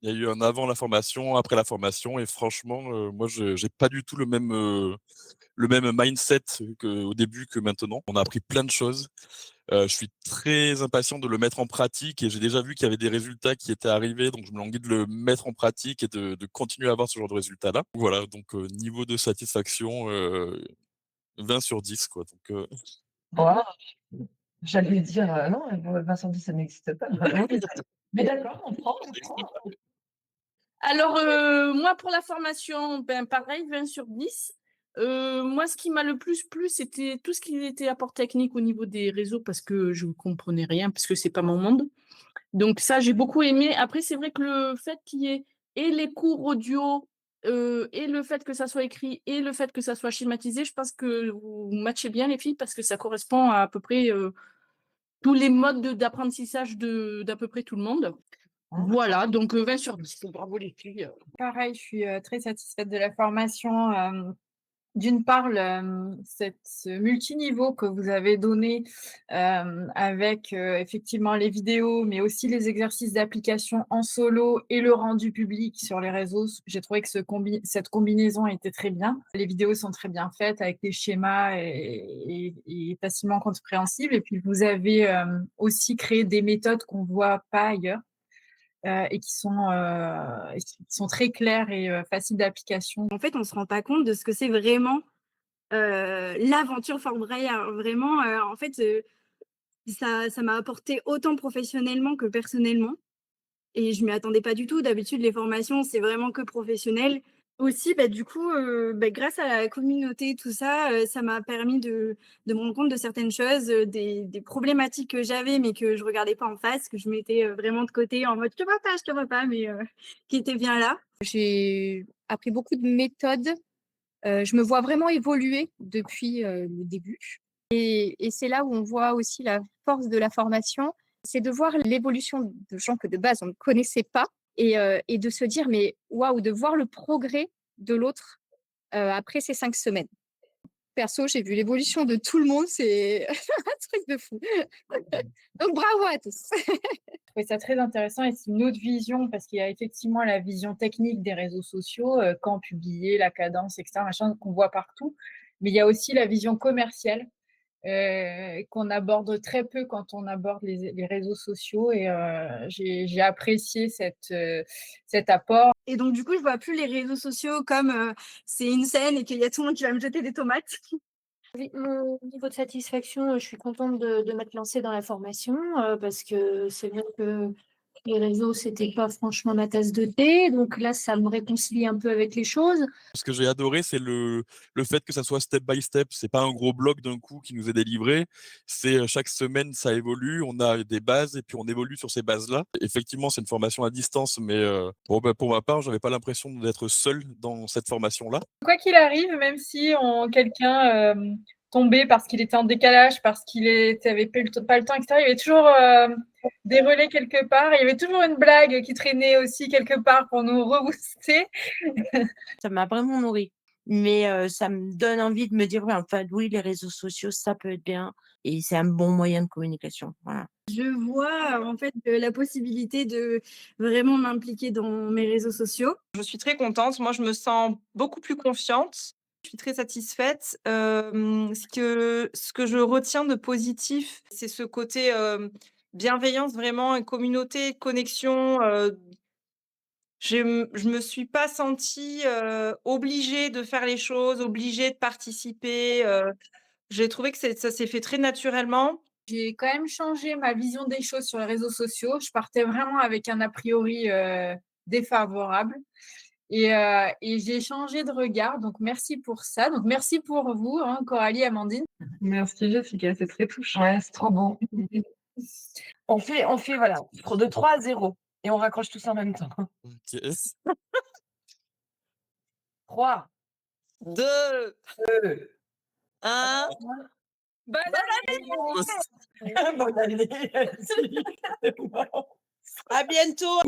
Il y a eu un avant la formation, après la formation et franchement, moi je j'ai pas du tout le même mindset qu'au début que maintenant. On a appris plein de choses. Je suis très impatient de le mettre en pratique et j'ai déjà vu qu'il y avait des résultats qui étaient arrivés, donc je me languis de le mettre en pratique et de continuer à avoir ce genre de résultats-là. Voilà, donc niveau de satisfaction, 20 sur 10 quoi, donc Waouh! J'allais dire, non, Vincent Di, ça n'existe pas. Mais d'accord, on prend. Alors, moi, pour la formation, ben, pareil, 20/10. Moi, ce qui m'a le plus plu, c'était tout ce qui était apport technique au niveau des réseaux parce que je ne comprenais rien, parce que c'est pas mon monde. Donc ça, j'ai beaucoup aimé. Après, c'est vrai que le fait qu'il y ait et les cours audio, et le fait que ça soit écrit et le fait que ça soit schématisé, je pense que vous matchez bien les filles parce que ça correspond à peu près, tous les modes d'apprentissage d'à peu près tout le monde. Hein? Voilà, donc 20/10. Bravo les filles. Pareil, je suis, très satisfaite de la formation, d'une part, ce multiniveau que vous avez donné, avec, effectivement les vidéos, mais aussi les exercices d'application en solo et le rendu public sur les réseaux. J'ai trouvé que cette combinaison était très bien. Les vidéos sont très bien faites avec des schémas et facilement compréhensibles et puis vous avez, aussi créé des méthodes qu'on voit pas ailleurs, et qui sont très claires et faciles d'application. En fait, on se rend pas compte de ce que c'est vraiment, l'aventure Fort Boyard. Vraiment, en fait, ça m'a apporté autant professionnellement que personnellement et je m'y attendais pas du tout. D'habitude, les formations, c'est vraiment que professionnel. Aussi, bah, du coup, grâce à la communauté, tout ça, ça m'a permis de me rendre compte de certaines choses, des problématiques que j'avais, mais que je regardais pas en face, que je mettais, vraiment de côté en mode: «Je te vois pas, je te vois pas», mais qui étaient bien là. J'ai appris beaucoup de méthodes. Je me vois vraiment évoluer depuis, le début et c'est là où on voit aussi la force de la formation, c'est de voir l'évolution de gens que de base on ne connaissait pas et de se dire: «Mais waouh!» de voir le progrès de l'autre, après ces 5 semaines. Perso, j'ai vu l'évolution de tout le monde, c'est un truc de fou. Donc bravo à tous! Trouvais ça très intéressant et c'est une autre vision parce qu'il y a effectivement la vision technique des réseaux sociaux, quand publier, la cadence, et cetera, machin, qu'on voit partout. Mais il y a aussi la vision commerciale, qu'on aborde très peu quand on aborde les réseaux sociaux et j'ai apprécié cet apport. Et donc du coup, je vois plus les réseaux sociaux comme, c'est une scène et qu'il y a tout le monde qui va me jeter des tomates. Oui, mon niveau de satisfaction, je suis contente de m'être lancée dans la formation, parce que c'est vrai que les réseaux, c'était pas franchement ma tasse de thé, donc là, ça me réconcilie un peu avec les choses. ce que j'ai adoré, c'est le fait que ça soit step by step. C'est pas un gros bloc d'un coup qui nous est délivré. C'est, chaque semaine, ça évolue. On a des bases et puis on évolue sur ces bases-là. Effectivement, c'est une formation à distance, mais, bon, bah, pour ma part, j'avais pas l'impression d'être seul dans cette formation-là. Quoi qu'il arrive, même si quelqu'un tombait parce qu'il était en décalage, parce qu'il avait pas le temps, etc., il y avait toujours des relais quelque part. Il y avait toujours une blague qui traînait aussi quelque part pour nous rebooster. Ça m'a vraiment nourrie. Mais ça me donne envie de me dire: «Ouais, enfin, oui, les réseaux sociaux, ça peut être bien et c'est un bon moyen de communication». Voilà. Je vois, en fait, la possibilité de vraiment m'impliquer dans mes réseaux sociaux. Je suis très contente. Moi, je me sens beaucoup plus confiante. Je suis très satisfaite. Ce que je retiens de positif, c'est ce côté, bienveillance vraiment et communauté, connexion, je me suis pas sentie, obligée de faire les choses, obligée de participer, j'ai trouvé que ça s'est fait très naturellement. J'ai quand même changé ma vision des choses sur les réseaux sociaux. Je partais vraiment avec un a priori défavorable et j'ai changé de regard. Donc merci pour ça. Donc merci pour vous, hein, Coralie, Amandine. Merci Jessica, c'est très touchant. Ouais, c'est trop beau. On fait voilà, de 3 à 0 et on raccroche tous en même temps. OK. 3, 2, 2, 1. 1. Bonne année! Bonne année! À bientôt!